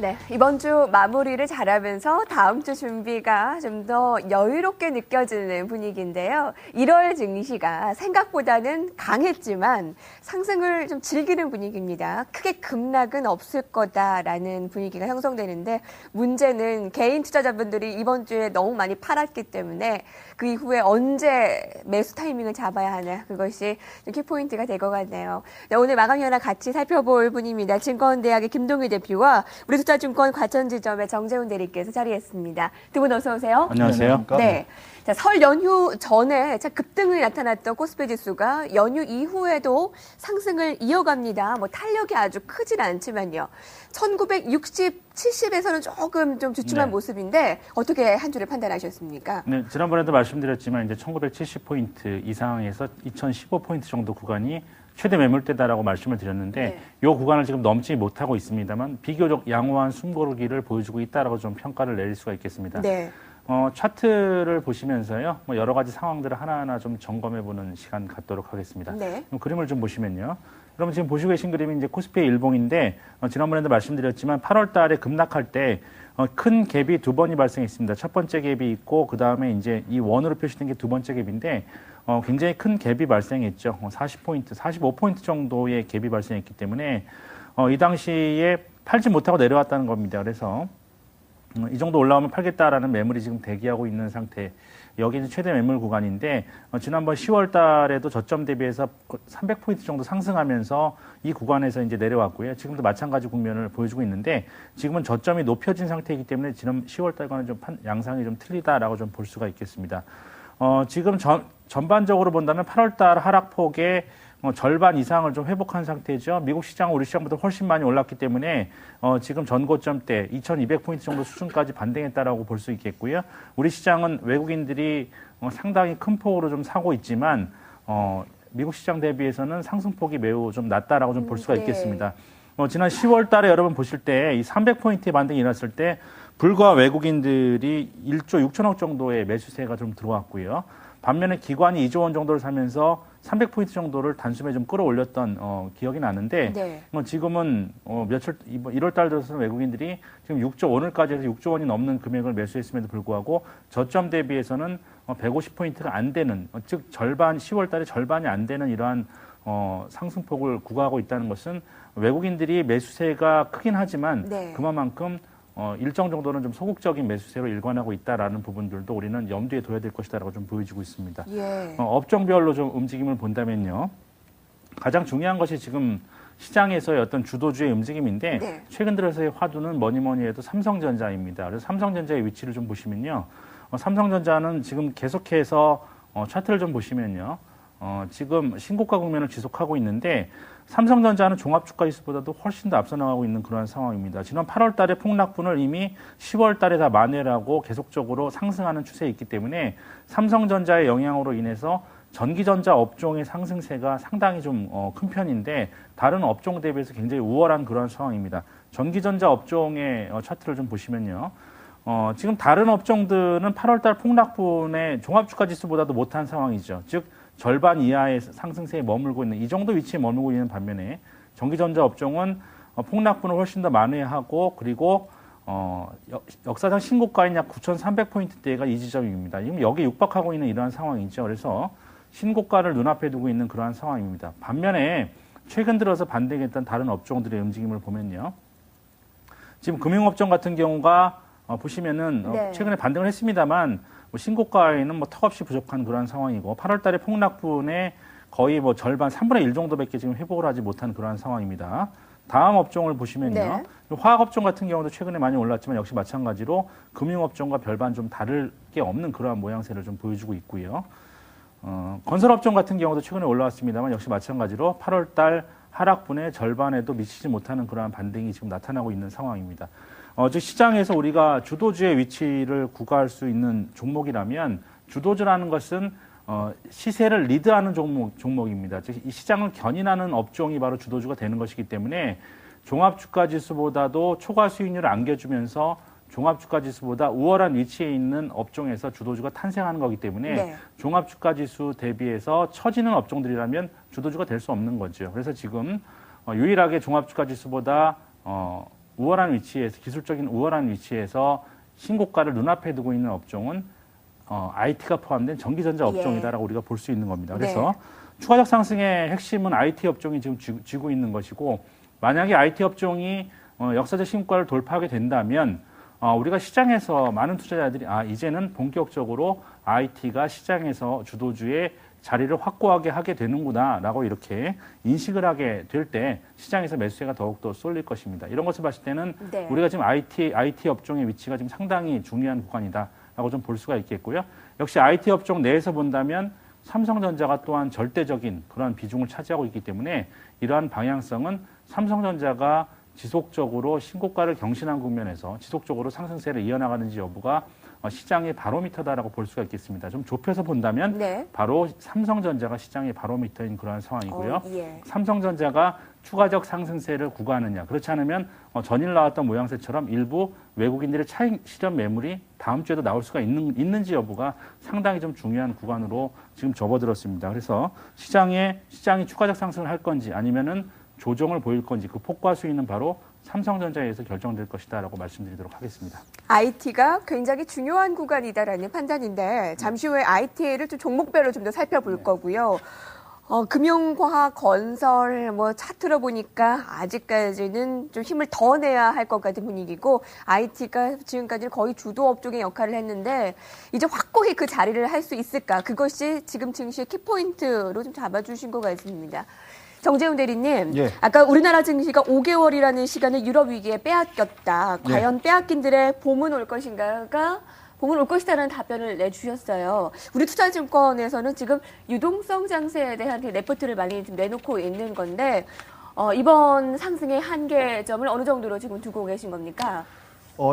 네, 이번 주 마무리를 잘하면서 다음 주 준비가 좀 더 여유롭게 느껴지는 분위기인데요. 1월 증시가 생각보다는 강했지만 상승을 좀 즐기는 분위기입니다. 크게 급락은 없을 거다라는 분위기가 형성되는데 문제는 개인 투자자분들이 이번 주에 너무 많이 팔았기 때문에 그 이후에 언제 매수 타이밍을 잡아야 하나 그것이 키포인트가 될 것 같네요. 네, 오늘 마감 현황 같이 살펴볼 분입니다. 증권대학의 김동규 대표와 우리 투자증권 과천지점의 정재훈 대리께서 자리했습니다. 두 분 어서 오세요. 안녕하세요. 네. 자, 설 연휴 전에 급등이 나타났던 코스피 지수가 연휴 이후에도 상승을 이어갑니다. 뭐 탄력이 아주 크진 않지만요. 1960, 70에서는 조금 좀 주춤한 모습인데 어떻게 한 주를 판단하셨습니까? 네, 지난번에도 말씀드렸지만 이제 1970포인트 이상에서 2015포인트 정도 구간이 최대 매물대다라고 말씀을 드렸는데 이 구간을 지금 넘지 못하고 있습니다만 비교적 양호한 숨고르기를 보여주고 있다라고 좀 평가를 내릴 수가 있겠습니다. 네. 차트를 보시면서요, 뭐 여러 가지 상황들을 하나하나 좀 점검해보는 시간 갖도록 하겠습니다. 네. 그림을 좀 보시면요. 여러분 지금 보시고 계신 그림이 이제 코스피의 일봉인데 지난번에도 말씀드렸지만 8월 달에 급락할 때 큰 갭이 두 번이 발생했습니다. 첫 번째 갭이 있고 그 다음에 이제 이 원으로 표시된 게 두 번째 갭인데 굉장히 큰 갭이 발생했죠. 40포인트, 45포인트 정도의 갭이 발생했기 때문에 이 당시에 팔지 못하고 내려왔다는 겁니다. 그래서 이 정도 올라오면 팔겠다라는 매물이 지금 대기하고 있는 상태. 여기는 최대 매물 구간인데 지난번 10월 달에도 저점 대비해서 300포인트 정도 상승하면서 이 구간에서 이제 내려왔고요. 지금도 마찬가지 국면을 보여주고 있는데 지금은 저점이 높여진 상태이기 때문에 지난 10월 달과는 좀 양상이 좀 틀리다라고 좀 볼 수가 있겠습니다. 지금 전반적으로 본다면 8월 달 하락폭의 절반 이상을 좀 회복한 상태죠. 미국 시장은 우리 시장보다 훨씬 많이 올랐기 때문에 지금 전고점 때 2200포인트 정도 수준까지 반등했다라고 볼 수 있겠고요. 우리 시장은 외국인들이 상당히 큰 폭으로 좀 사고 있지만 미국 시장 대비해서는 상승폭이 매우 좀 낮다라고 좀 볼 수가 있겠습니다. 지난 10월 달에 여러분 보실 때 이 300포인트의 반등이 일어났을 때 불과 외국인들이 1조 6천억 정도의 매수세가 좀 들어왔고요. 반면에 기관이 2조 원 정도를 사면서 300포인트 정도를 단숨에 좀 끌어올렸던 기억이 나는데 지금은 며칠 1월 달 들어서는 외국인들이 지금 6조 오늘까지 해서 6조 원이 넘는 금액을 매수했음에도 불구하고 저점 대비해서는 150포인트가 안 되는 즉 절반 10월 달에 절반이 안 되는 이러한 상승폭을 구가하고 있다는 것은 외국인들이 매수세가 크긴 하지만 그만큼 일정 정도는 좀 소극적인 매수세로 일관하고 있다라는 부분들도 우리는 염두에 둬야 될 것이다라고 좀 보여지고 있습니다. 업종별로 좀 움직임을 본다면요. 가장 중요한 것이 지금 시장에서의 어떤 주도주의 움직임인데 최근 들어서의 화두는 뭐니 해도 삼성전자입니다. 그래서 삼성전자의 위치를 좀 보시면요. 삼성전자는 지금 계속해서 차트를 좀 보시면요. 지금 신고가 국면을 지속하고 있는데 삼성전자는 종합주가지수보다도 훨씬 더 앞서 나가고 있는 그러한 상황입니다. 지난 8월 달에 폭락분을 이미 10월 달에 다 만회하고 계속적으로 상승하는 추세에 있기 때문에 삼성전자의 영향으로 인해서 전기전자 업종의 상승세가 상당히 좀 큰 편인데 다른 업종 대비해서 굉장히 우월한 그런 상황입니다. 전기전자 업종의 차트를 좀 보시면요. 지금 다른 업종들은 8월 달 폭락분의 종합주가지수보다도 못한 상황이죠. 즉 절반 이하의 상승세에 머물고 있는 이 정도 위치에 머물고 있는 반면에 전기전자 업종은 폭락분을 훨씬 더 만회하고 그리고 역사상 신고가인 약 9,300포인트대가 이 지점입니다. 지금 여기 육박하고 있는 이러한 상황이죠. 그래서 신고가를 눈앞에 두고 있는 그러한 상황입니다. 반면에 최근 들어서 반등했던 다른 업종들의 움직임을 보면요. 지금 금융업종 같은 경우가 보시면은 최근에 반등을 했습니다만 신고가에는 턱없이 부족한 그런 상황이고 8월 달에 폭락분의 거의 절반 3분의 1 정도밖에 지금 회복을 하지 못한 그런 상황입니다. 다음 업종을 보시면요. 화학업종 같은 경우도 최근에 많이 올랐지만 역시 마찬가지로 금융업종과 별반 좀 다를 게 없는 그러한 모양새를 좀 보여주고 있고요. 건설업종 같은 경우도 최근에 올라왔습니다만 역시 마찬가지로 8월 달 하락분의 절반에도 미치지 못하는 그러한 반등이 지금 나타나고 있는 상황입니다. 즉 시장에서 우리가 주도주의 위치를 구가할 수 있는 종목이라면 주도주라는 것은 시세를 리드하는 종목입니다. 즉 이 시장을 견인하는 업종이 바로 주도주가 되는 것이기 때문에 종합주가지수보다도 초과 수익률을 안겨주면서 종합주가지수보다 우월한 위치에 있는 업종에서 주도주가 탄생하는 거기 때문에 종합주가지수 대비해서 처지는 업종들이라면 주도주가 될 수 없는 거죠. 그래서 지금 유일하게 종합주가지수보다 우월한 위치에서 기술적인 우월한 위치에서 신고가를 눈앞에 두고 있는 업종은 IT가 포함된 전기전자 업종이다라고 우리가 볼 수 있는 겁니다. 그래서 추가적 상승의 핵심은 IT 업종이 지금 쥐고 있는 것이고 만약에 IT 업종이 역사적 신고가를 돌파하게 된다면 우리가 시장에서 많은 투자자들이 이제는 본격적으로 IT가 시장에서 주도주의 자리를 확고하게 하게 되는구나라고 이렇게 인식을 하게 될 때 시장에서 매수세가 더욱더 쏠릴 것입니다. 이런 것을 봤을 때는 우리가 지금 IT 업종의 위치가 지금 상당히 중요한 구간이다라고 좀 볼 수가 있겠고요. 역시 IT 업종 내에서 본다면 삼성전자가 또한 절대적인 그런 비중을 차지하고 있기 때문에 이러한 방향성은 삼성전자가 지속적으로 신고가를 경신한 국면에서 지속적으로 상승세를 이어나가는지 여부가 시장의 바로미터다라고 볼 수가 있겠습니다. 좀 좁혀서 본다면 바로 삼성전자가 시장의 바로미터인 그러한 상황이고요. 삼성전자가 추가적 상승세를 구가하느냐. 그렇지 않으면 전일 나왔던 모양새처럼 일부 외국인들의 차익 실현 매물이 다음 주에도 나올 수가 있는지 여부가 상당히 좀 중요한 구간으로 지금 접어들었습니다. 그래서 시장이 추가적 상승을 할 건지 아니면은 조정을 보일 건지 그 폭과 수위는 바로 삼성전자에 의해서 결정될 것이다라고 말씀드리도록 하겠습니다. IT가 굉장히 중요한 구간이다라는 판단인데 잠시 후에 IT를 좀 종목별로 좀 더 살펴볼 거고요. 금융과학, 건설, 차트로 보니까 아직까지는 좀 힘을 더 내야 할 것 같은 분위기고 IT가 지금까지는 거의 주도 업종의 역할을 했는데 이제 확고히 그 자리를 할 수 있을까? 그것이 지금 증시의 키포인트로 좀 잡아주신 것 같습니다. 정재훈 대리님, 아까 우리나라 증시가 5개월이라는 시간을 유럽 위기에 빼앗겼다. 과연 빼앗긴들의 봄은 올 것인가가 봄은 올 것이다라는 답변을 내주셨어요. 우리 투자증권에서는 지금 유동성 장세에 대한 레포트를 많이 좀 내놓고 있는 건데 이번 상승의 한계점을 어느 정도로 지금 두고 계신 겁니까?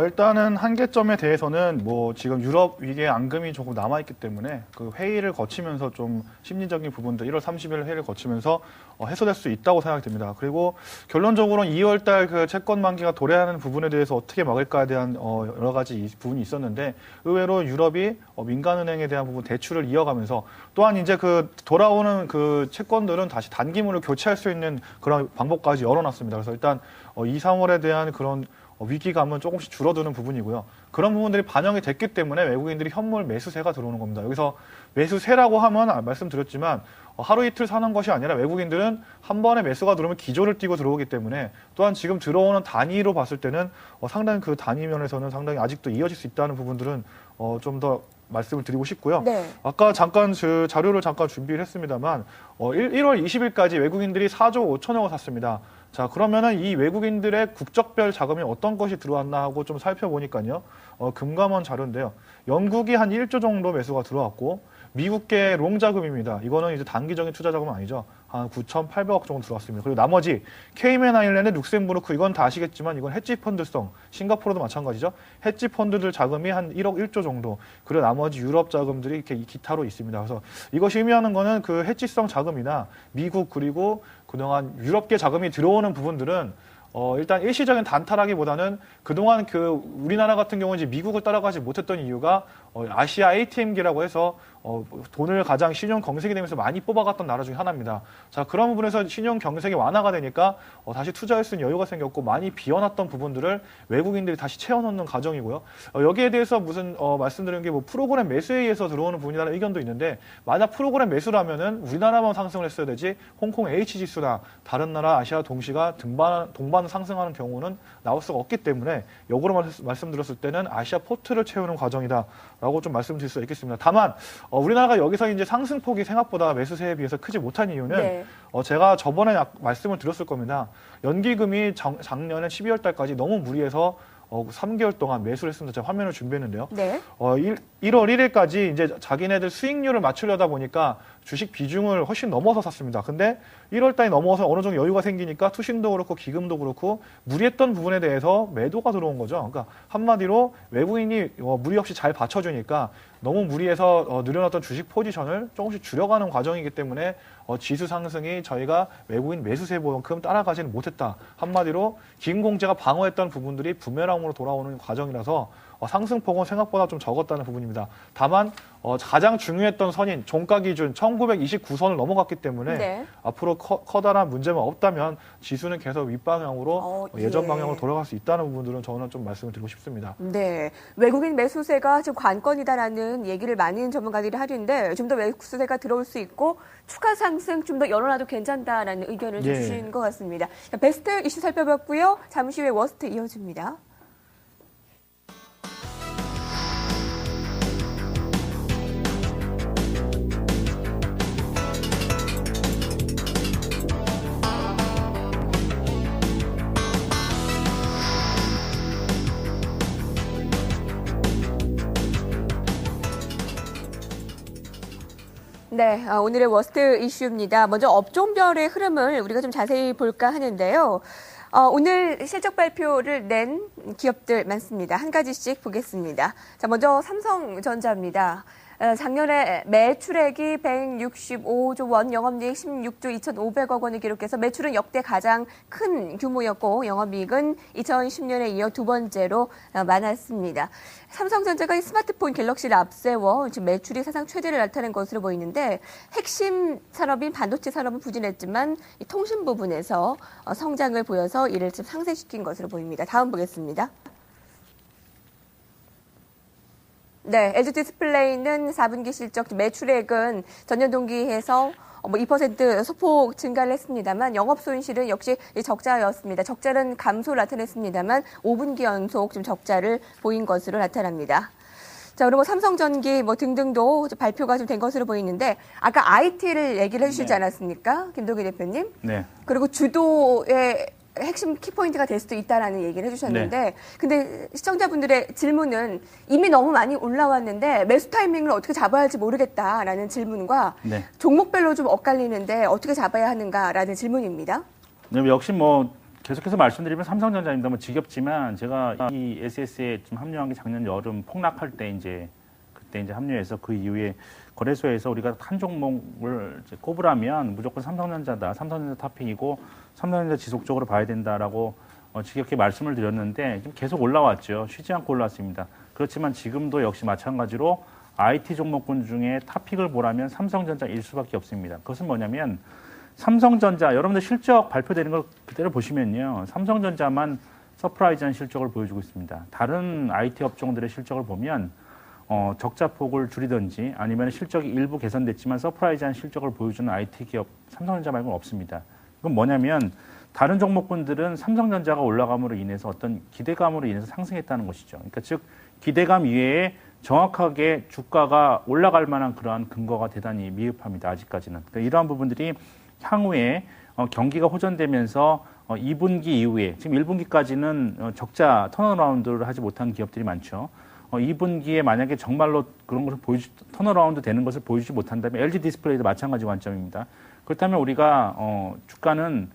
일단은 한계점에 대해서는 지금 유럽 위기의 앙금이 조금 남아있기 때문에 그 회의를 거치면서 좀 심리적인 부분들 1월 30일 회의를 거치면서 해소될 수 있다고 생각이 듭니다. 그리고 결론적으로는 2월 달 그 채권 만기가 도래하는 부분에 대해서 어떻게 막을까에 대한 여러 가지 부분이 있었는데 의외로 유럽이 민간은행에 대한 부분 대출을 이어가면서 또한 이제 그 돌아오는 그 채권들은 다시 단기물을 교체할 수 있는 그런 방법까지 열어놨습니다. 그래서 일단 2, 3월에 대한 그런 위기감은 조금씩 줄어드는 부분이고요. 그런 부분들이 반영이 됐기 때문에 외국인들이 현물 매수세가 들어오는 겁니다. 여기서 매수세라고 하면 말씀드렸지만 하루 이틀 사는 것이 아니라 외국인들은 한 번에 매수가 들어오면 기조를 띠고 들어오기 때문에 또한 지금 들어오는 단위로 봤을 때는 상당히 그 단위 면에서는 상당히 아직도 이어질 수 있다는 부분들은 좀 더 말씀을 드리고 싶고요. 아까 잠깐 자료를 잠깐 준비를 했습니다만 1월 20일까지 외국인들이 4조 5천억을 샀습니다. 자, 그러면은 이 외국인들의 국적별 자금이 어떤 것이 들어왔나 하고 좀 살펴보니까요. 금감원 자료인데요. 영국이 한 1조 정도 매수가 들어왔고 미국계 롱 자금입니다. 이거는 이제 단기적인 투자 자금은 아니죠. 한 9,800억 정도 들어왔습니다. 그리고 나머지 케이맨 아일랜드, 룩셈부르크 이건 다 아시겠지만 이건 헤지 펀드성, 싱가포르도 마찬가지죠. 헤지 펀드들 자금이 한 1억 1조 정도. 그리고 나머지 유럽 자금들이 이렇게 기타로 있습니다. 그래서 이것이 의미하는 거는 그 헤지성 자금이나 미국 그리고 그동안 유럽계 자금이 들어오는 부분들은 일단 일시적인 단타라기보다는 그동안 우리나라 같은 경우는 이제 미국을 따라가지 못했던 이유가 아시아 ATM기라고 해서 돈을 가장 신용 경색이 되면서 많이 뽑아갔던 나라 중에 하나입니다. 자, 그런 부분에서 신용 경색이 완화가 되니까 다시 투자할 수 있는 여유가 생겼고 많이 비워놨던 부분들을 외국인들이 다시 채워넣는 과정이고요. 여기에 대해서 무슨 말씀드린 게 프로그램 매수에 의해서 들어오는 부분이라는 의견도 있는데 만약 프로그램 매수라면은 우리나라만 상승을 했어야 되지 홍콩 H지수나 다른 나라 아시아 동시가 동반 상승하는 경우는 나올 수가 없기 때문에 역으로 말씀드렸을 때는 아시아 포트를 채우는 과정이다라고 좀 말씀드릴 수 있겠습니다. 다만 우리나라가 여기서 이제 상승폭이 생각보다 매수세에 비해서 크지 못한 이유는 제가 저번에 말씀을 드렸을 겁니다. 연기금이 작년에 12월 달까지 너무 무리해서 3개월 동안 매수를 했습니다. 제가 화면을 준비했는데요. 1월 1일까지 이제 자기네들 수익률을 맞추려다 보니까 주식 비중을 훨씬 넘어서 샀습니다. 근데 1월 달이 넘어서 어느 정도 여유가 생기니까 투신도 그렇고 기금도 그렇고 무리했던 부분에 대해서 매도가 들어온 거죠. 그러니까 한마디로 외국인이 무리 없이 잘 받쳐주니까 너무 무리해서 늘어났던 주식 포지션을 조금씩 줄여가는 과정이기 때문에 지수 상승이 저희가 외국인 매수세만큼 따라가지는 못했다. 한마디로 김공재가 방어했던 부분들이 부메랑으로 돌아오는 과정이라서 상승폭은 생각보다 좀 적었다는 부분입니다. 다만 가장 중요했던 선인 종가 기준 1929선을 넘어갔기 때문에 네. 앞으로 커다란 문제만 없다면 지수는 계속 윗방향으로 예전 예. 방향으로 돌아갈 수 있다는 부분들은 저는 좀 말씀을 드리고 싶습니다. 네, 외국인 매수세가 지금 관건이다라는 얘기를 많은 전문가들이 하는데 좀 더 매수세가 들어올 수 있고 추가 상승 좀 더 열어놔도 괜찮다라는 의견을 예. 주신 것 같습니다. 자, 베스트 이슈 살펴봤고요. 잠시 후에 워스트 이어집니다. 네, 오늘의 워스트 이슈입니다. 먼저 업종별의 흐름을 우리가 좀 자세히 볼까 하는데요. 오늘 실적 발표를 낸 기업들 많습니다. 한 가지씩 보겠습니다. 자, 먼저 삼성전자입니다. 작년에 매출액이 165조 원, 영업이익 16조 2,500억 원을 기록해서 매출은 역대 가장 큰 규모였고 영업이익은 2010년에 이어 두 번째로 많았습니다. 삼성전자가 이 스마트폰 갤럭시를 앞세워 지금 매출이 사상 최대를 나타낸 것으로 보이는데 핵심 산업인 반도체 산업은 부진했지만 이 통신 부분에서 성장을 보여서 이를 좀 상쇄시킨 것으로 보입니다. 다음 보겠습니다. 네, LG 디스플레이는 4분기 실적 매출액은 전년 동기에서 2% 소폭 증가를 했습니다만 영업 손실은 역시 적자였습니다. 적자는 감소를 나타냈습니다만 5분기 연속 좀 적자를 보인 것으로 나타납니다. 자, 그리고 삼성전기 등등도 발표가 좀 된 것으로 보이는데 아까 IT를 얘기를 해주시지 않았습니까? 김동기 대표님? 네. 그리고 주도의 핵심 키포인트가 될 수도 있다라는 얘기를 해주셨는데 근데 시청자분들의 질문은 이미 너무 많이 올라왔는데 매수 타이밍을 어떻게 잡아야 할지 모르겠다라는 질문과 종목별로 좀 엇갈리는데 어떻게 잡아야 하는가라는 질문입니다. 네, 역시 계속해서 말씀드리면 삼성전자입니다. 지겹지만 제가 이 SS에 좀 합류한 게 작년 여름 폭락할 때 그때 합류해서 그 이후에 거래소에서 우리가 한 종목을 꼽으라면 무조건 삼성전자다. 삼성전자 탑픽이고 삼성전자 지속적으로 봐야 된다라고 지겹게 말씀을 드렸는데 계속 올라왔죠. 쉬지 않고 올라왔습니다. 그렇지만 지금도 역시 마찬가지로 IT 종목군 중에 탑픽을 보라면 삼성전자일 수밖에 없습니다. 그것은 뭐냐면 삼성전자, 여러분들 실적 발표되는 걸 그대로 보시면요. 삼성전자만 서프라이즈한 실적을 보여주고 있습니다. 다른 IT 업종들의 실적을 보면 적자폭을 줄이든지 아니면 실적이 일부 개선됐지만 서프라이즈한 실적을 보여주는 IT 기업 삼성전자 말고는 없습니다. 그건 뭐냐면 다른 종목군들은 삼성전자가 올라감으로 인해서 어떤 기대감으로 인해서 상승했다는 것이죠. 그러니까 즉 기대감 이외에 정확하게 주가가 올라갈 만한 그러한 근거가 대단히 미흡합니다. 아직까지는. 그러니까 이러한 부분들이 향후에 경기가 호전되면서 2분기 이후에 지금 1분기까지는 적자 턴어라운드를 하지 못한 기업들이 많죠. 2분기에 만약에 정말로 그런 것을 턴어라운드 되는 것을 보여주지 못한다면 LG 디스플레이도 마찬가지 관점입니다. 그렇다면 우리가 주가는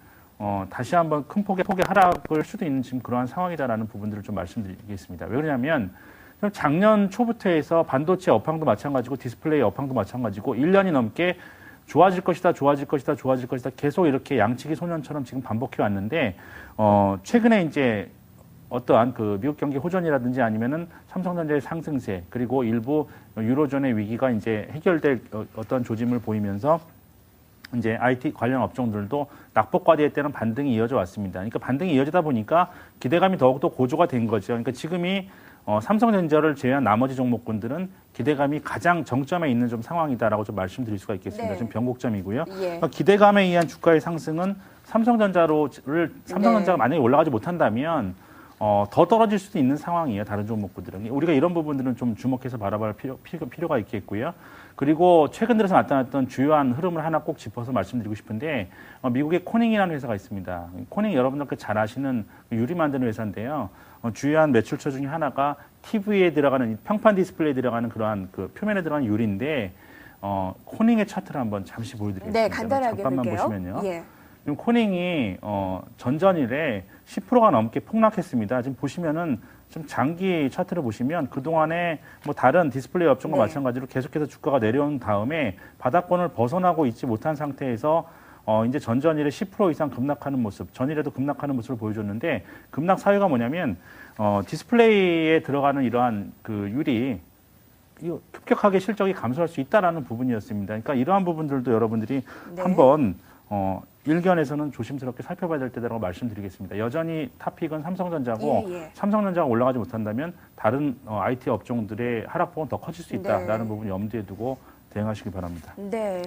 다시 한번 큰 폭의 하락을 할 수도 있는 지금 그러한 상황이다라는 부분들을 좀 말씀드리겠습니다. 왜 그러냐면 작년 초부터 해서 반도체 업황도 마찬가지고 디스플레이 업황도 마찬가지고 1년이 넘게 좋아질 것이다 계속 이렇게 양치기 소년처럼 지금 반복해 왔는데 최근에 이제 어떠한 그 미국 경기 호전이라든지 아니면은 삼성전자의 상승세 그리고 일부 유로존의 위기가 이제 해결될 어떤 조짐을 보이면서 이제 IT 관련 업종들도 낙폭과대에 때는 반등이 이어져 왔습니다. 그러니까 반등이 이어지다 보니까 기대감이 더욱더 고조가 된 거죠. 그러니까 지금이 삼성전자를 제외한 나머지 종목군들은 기대감이 가장 정점에 있는 좀 상황이다라고 좀 말씀드릴 수가 있겠습니다. 네. 좀 변곡점이고요. 예. 그러니까 기대감에 의한 주가의 상승은 삼성전자가 만약에 올라가지 못한다면 더 떨어질 수도 있는 상황이에요. 다른 종목군들은. 우리가 이런 부분들은 좀 주목해서 바라볼 필요가 있겠고요. 그리고 최근 들어서 나타났던 주요한 흐름을 하나 꼭 짚어서 말씀드리고 싶은데 미국의 코닝이라는 회사가 있습니다. 코닝 여러분들께 잘 아시는 유리 만드는 회사인데요. 주요한 매출처 중에 하나가 TV에 들어가는 평판 디스플레이에 들어가는 그러한 그 표면에 들어가는 유리인데 코닝의 차트를 한번 잠시 보여드리겠습니다. 네, 간단하게 잠깐만 볼게요. 보시면요. 예. 지금 코닝이 전전일에 10%가 넘게 폭락했습니다. 지금 보시면은 좀 장기 차트를 보시면 그동안에 다른 디스플레이 업종과 마찬가지로 계속해서 주가가 내려온 다음에 바닥권을 벗어나고 있지 못한 상태에서 이제 전전일에 10% 이상 급락하는 모습, 전일에도 급락하는 모습을 보여줬는데 급락 사유가 뭐냐면 디스플레이에 들어가는 이러한 그 유리 급격하게 실적이 감소할 수 있다라는 부분이었습니다. 그러니까 이러한 부분들도 여러분들이 네. 한번 일견에서는 조심스럽게 살펴봐야 될 때라고 말씀드리겠습니다. 여전히 탑픽은 삼성전자고 예, 예. 삼성전자가 올라가지 못한다면 다른 IT 업종들의 하락폭은 더 커질 수 있다라는 네. 부분 염두에 두고 대응하시기 바랍니다. 네.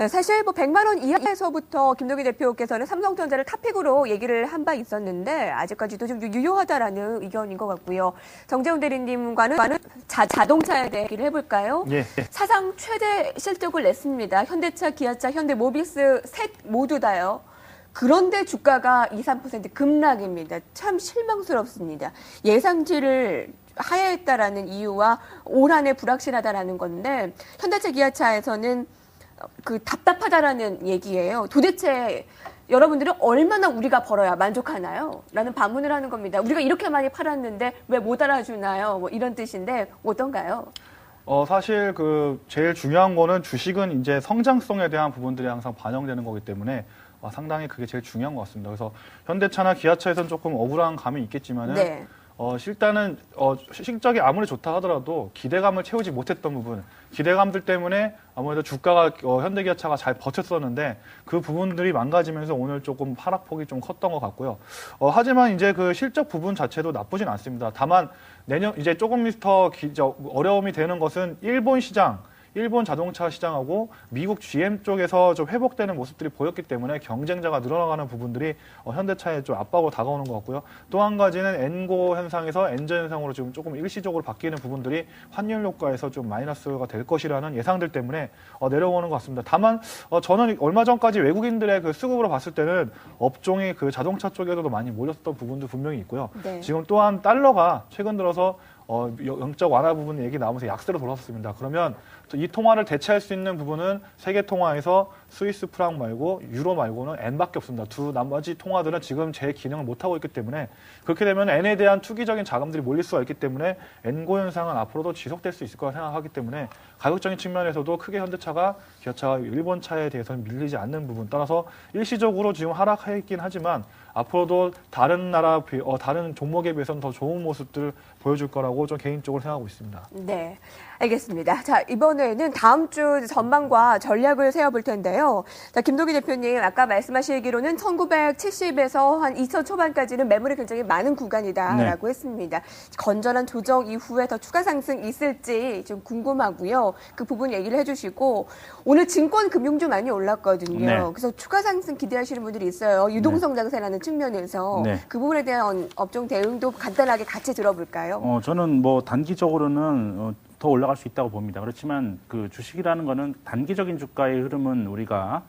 사실 뭐 100만 원 이하에서부터 김동기 대표께서는 삼성전자를 탑픽으로 얘기를 한 바 있었는데 아직까지도 좀 유효하다라는 의견인 것 같고요. 정재훈 대리님과는 자동차에 대해 얘기를 해볼까요? 예. 사상 최대 실적을 냈습니다. 현대차, 기아차, 현대모비스 셋 모두 다요. 그런데 주가가 2~3% 급락입니다. 참 실망스럽습니다. 예상치를 하야했다라는 이유와 올 한 해 불확실하다라는 건데 현대차 기아차에서는 그 답답하다라는 얘기예요. 도대체 여러분들은 얼마나 우리가 벌어야 만족하나요? 라는 반문을 하는 겁니다. 우리가 이렇게 많이 팔았는데 왜 못 알아주나요? 뭐 이런 뜻인데 어떤가요? 사실 제일 중요한 거는 주식은 이제 성장성에 대한 부분들이 항상 반영되는 거기 때문에 상당히 그게 제일 중요한 것 같습니다. 그래서 현대차나 기아차에서는 조금 억울한 감이 있겠지만은 네. 일단은 실적이 아무리 좋다 하더라도 기대감을 채우지 못했던 부분, 기대감들 때문에 아무래도 주가가 현대기아차가 잘 버텼었는데 그 부분들이 망가지면서 오늘 조금 하락폭이 좀 컸던 것 같고요. 하지만 이제 그 실적 부분 자체도 나쁘진 않습니다. 다만 내년 이제 조금 더 어려움이 되는 것은 일본 자동차 시장하고 미국 GM 쪽에서 좀 회복되는 모습들이 보였기 때문에 경쟁자가 늘어나가는 부분들이 현대차에 좀 압박으로 다가오는 것 같고요. 또 한 가지는 엔고 현상에서 엔저 현상으로 지금 조금 일시적으로 바뀌는 부분들이 환율 효과에서 좀 마이너스가 될 것이라는 예상들 때문에 내려오는 것 같습니다. 다만 저는 얼마 전까지 외국인들의 그 수급으로 봤을 때는 업종이 그 자동차 쪽에서도 많이 몰렸던 부분도 분명히 있고요. 네. 지금 또한 달러가 최근 들어서 영적 완화 부분 얘기 나오면서 약세로 돌아섰습니다. 그러면 이 통화를 대체할 수 있는 부분은 세계 통화에서 스위스 프랑 말고 유로 말고는 엔밖에 없습니다. 두 나머지 통화들은 지금 제 기능을 못하고 있기 때문에 그렇게 되면 엔에 대한 투기적인 자금들이 몰릴 수가 있기 때문에 엔고 현상은 앞으로도 지속될 수 있을 거라 생각하기 때문에 가격적인 측면에서도 크게 현대차가 기아차가 일본 차에 대해서는 밀리지 않는 부분 따라서 일시적으로 지금 하락해 있긴 하지만 앞으로도 다른 다른 종목에 비해서는 더 좋은 모습들을 보여줄 거라고 좀 개인적으로 생각하고 있습니다. 네, 알겠습니다. 자, 이번에는 다음 주 전망과 전략을 세워볼 텐데요. 자, 김동기 대표님, 아까 말씀하시기로는 1970에서 한 2000 초반까지는 매물이 굉장히 많은 구간이다라고 했습니다. 건전한 조정 이후에 더 추가 상승 있을지 좀 궁금하고요. 그 부분 얘기를 해주시고 오늘 증권 금융주 많이 올랐거든요. 네. 그래서 추가 상승 기대하시는 분들이 있어요. 유동성장세라는 측면에서 네. 그 부분에 대한 업종 대응도 간단하게 같이 들어볼까요? 저는 뭐 단기적으로는 더 올라갈 수 있다고 봅니다. 그렇지만 그 주식이라는 거는 단기적인 주가의 흐름은 우리가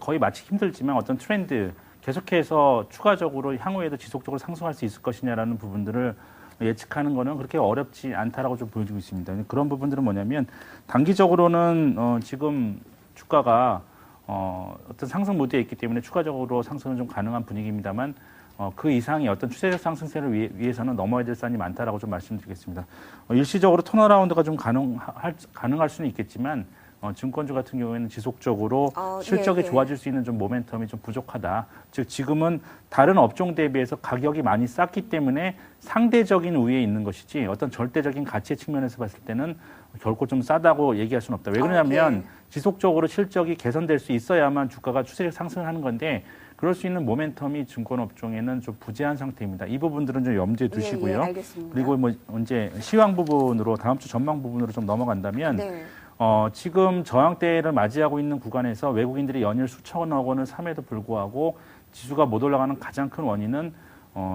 거의 맞추기 힘들지만 어떤 트렌드 계속해서 추가적으로 향후에도 지속적으로 상승할 수 있을 것이냐라는 부분들을 예측하는 거는 그렇게 어렵지 않다라고 좀 보여지고 있습니다. 그런 부분들은 뭐냐면 단기적으로는 지금 주가가 어떤 상승 모드에 있기 때문에 추가적으로 상승은 좀 가능한 분위기입니다만 그 이상의 어떤 추세적 상승세를 위해서는 넘어야 될 산이 많다라고 좀 말씀드리겠습니다. 일시적으로 턴어라운드가 좀 가능할 수는 있겠지만 증권주 같은 경우에는 지속적으로 실적이 좋아질 수 있는 좀 모멘텀이 좀 부족하다. 즉 지금은 다른 업종 대비해서 가격이 많이 쌌기 때문에 상대적인 우위에 있는 것이지 어떤 절대적인 가치의 측면에서 봤을 때는 결코 좀 싸다고 얘기할 수는 없다. 왜 그러냐면 지속적으로 실적이 개선될 수 있어야만 주가가 추세적 상승을 하는 건데 그럴 수 있는 모멘텀이 증권 업종에는 좀 부재한 상태입니다. 이 부분들은 좀 염두에 두시고요. 알겠습니다. 그리고 뭐 이제 시황 부분으로 다음 주 전망 부분으로 좀 넘어간다면 지금 저항대를 맞이하고 있는 구간에서 외국인들이 연일 수천억 원을 삼에도 불구하고 지수가 못 올라가는 가장 큰 원인은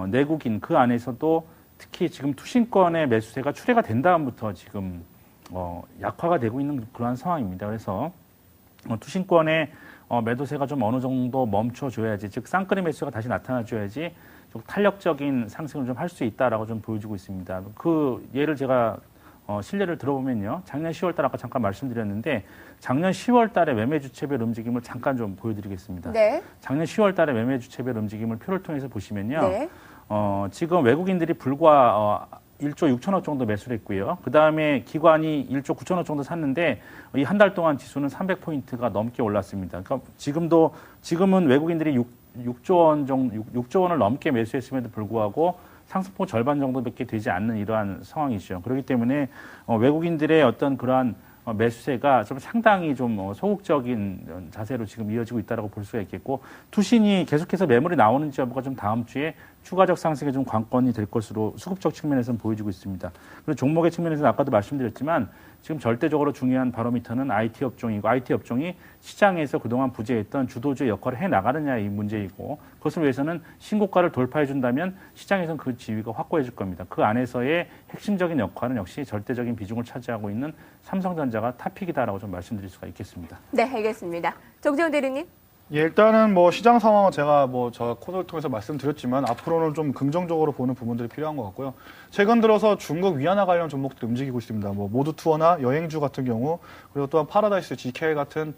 내국인 그 안에서도 특히 지금 투신권의 매수세가 출회가 된 다음부터 지금 약화가 되고 있는 그러한 상황입니다. 그래서 투신권의 매도세가 좀 어느 정도 멈춰줘야지, 즉 쌍끌이 매수가 다시 나타나줘야지 좀 탄력적인 상승을 좀 할 수 있다라고 좀 보여주고 있습니다. 그 예를 제가 실례를 들어보면요, 작년 10월달 아까 잠깐 말씀드렸는데 작년 10월달에 매매주체별 움직임을 잠깐 좀 보여드리겠습니다. 네. 작년 10월달에 매매주체별 움직임을 표를 통해서 보시면요, 지금 외국인들이 불과 1조 6천억 정도 매수를 했고요. 그 다음에 기관이 1조 9천억 정도 샀는데 이 한 달 동안 지수는 300포인트가 넘게 올랐습니다. 그러니까 지금은 외국인들이 6조 원을 넘게 매수했음에도 불구하고 상승폭 절반 정도밖에 되지 않는 이러한 상황이죠. 그렇기 때문에 외국인들의 어떤 그러한 매수세가 좀 상당히 좀 소극적인 자세로 지금 이어지고 있다고 볼 수가 있겠고, 투신이 계속해서 매물이 나오는지 여부가 좀 다음 주에 추가적 상승에 좀 관건이 될 것으로 수급적 측면에서는 보여지고 있습니다. 그리고 종목의 측면에서는 아까도 말씀드렸지만 지금 절대적으로 중요한 바로미터는 IT 업종이고, IT 업종이 시장에서 그동안 부재했던 주도주의 역할을 해나가느냐의 문제이고, 그것을 위해서는 신고가를 돌파해준다면 시장에서는 그 지위가 확고해질 겁니다. 그 안에서의 핵심적인 역할은 역시 절대적인 비중을 차지하고 있는 삼성전자가 탑픽이다라고 좀 말씀드릴 수가 있겠습니다. 네, 알겠습니다. 정재훈 대리님. 예, 일단은 뭐 시장 상황은 제가 뭐 저 코너를 통해서 말씀드렸지만 앞으로는 좀 긍정적으로 보는 부분들이 필요한 것 같고요. 최근 들어서 중국 위안화 관련 종목들이 움직이고 있습니다. 뭐 모두 투어나 여행주 같은 경우, 그리고 또한 파라다이스 GK 같은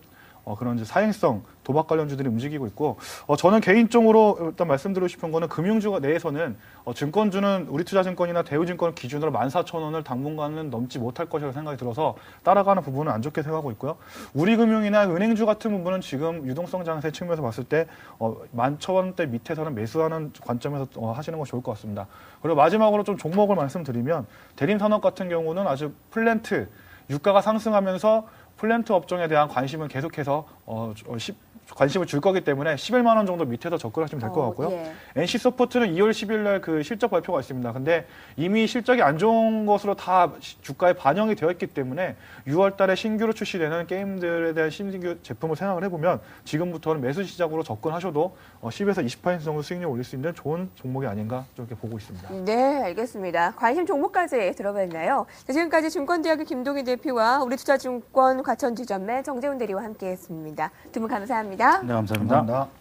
그런 이제 사행성 도박 관련주들이 움직이고 있고, 저는 개인적으로 일단 말씀드리고 싶은 거는 금융주 내에서는 증권주는 우리투자증권이나 대우증권 기준으로 14,000원을 당분간은 넘지 못할 것이라고 생각이 들어서 따라가는 부분은 안 좋게 생각하고 있고요. 우리금융이나 은행주 같은 부분은 지금 유동성 장세 측면에서 봤을 때 11,000원대 밑에서는 매수하는 관점에서 하시는 것이 좋을 것 같습니다. 그리고 마지막으로 좀 종목을 말씀드리면 대림산업 같은 경우는 아주 플랜트 유가가 상승하면서 플랜트 업종에 대한 관심은 계속해서 관심을 줄 거기 때문에 11만 원 정도 밑에서 접근하시면 될 것 같고요. 예. NC소프트는 2월 10일 날 그 실적 발표가 있습니다. 근데 이미 실적이 안 좋은 것으로 다 주가에 반영이 되어 있기 때문에 6월 달에 신규로 출시되는 게임들에 대한 신규 제품을 생각을 해보면 지금부터는 매수 시작으로 접근하셔도 10에서 20% 정도 수익률 올릴 수 있는 좋은 종목이 아닌가 이렇게 보고 있습니다. 네, 알겠습니다. 관심 종목까지 들어봤나요? 지금까지 증권대학의 김동희 대표와 우리투자증권 과천지점의 정재훈 대리와 함께했습니다. 두 분 감사합니다. 네, 감사합니다. 감사합니다.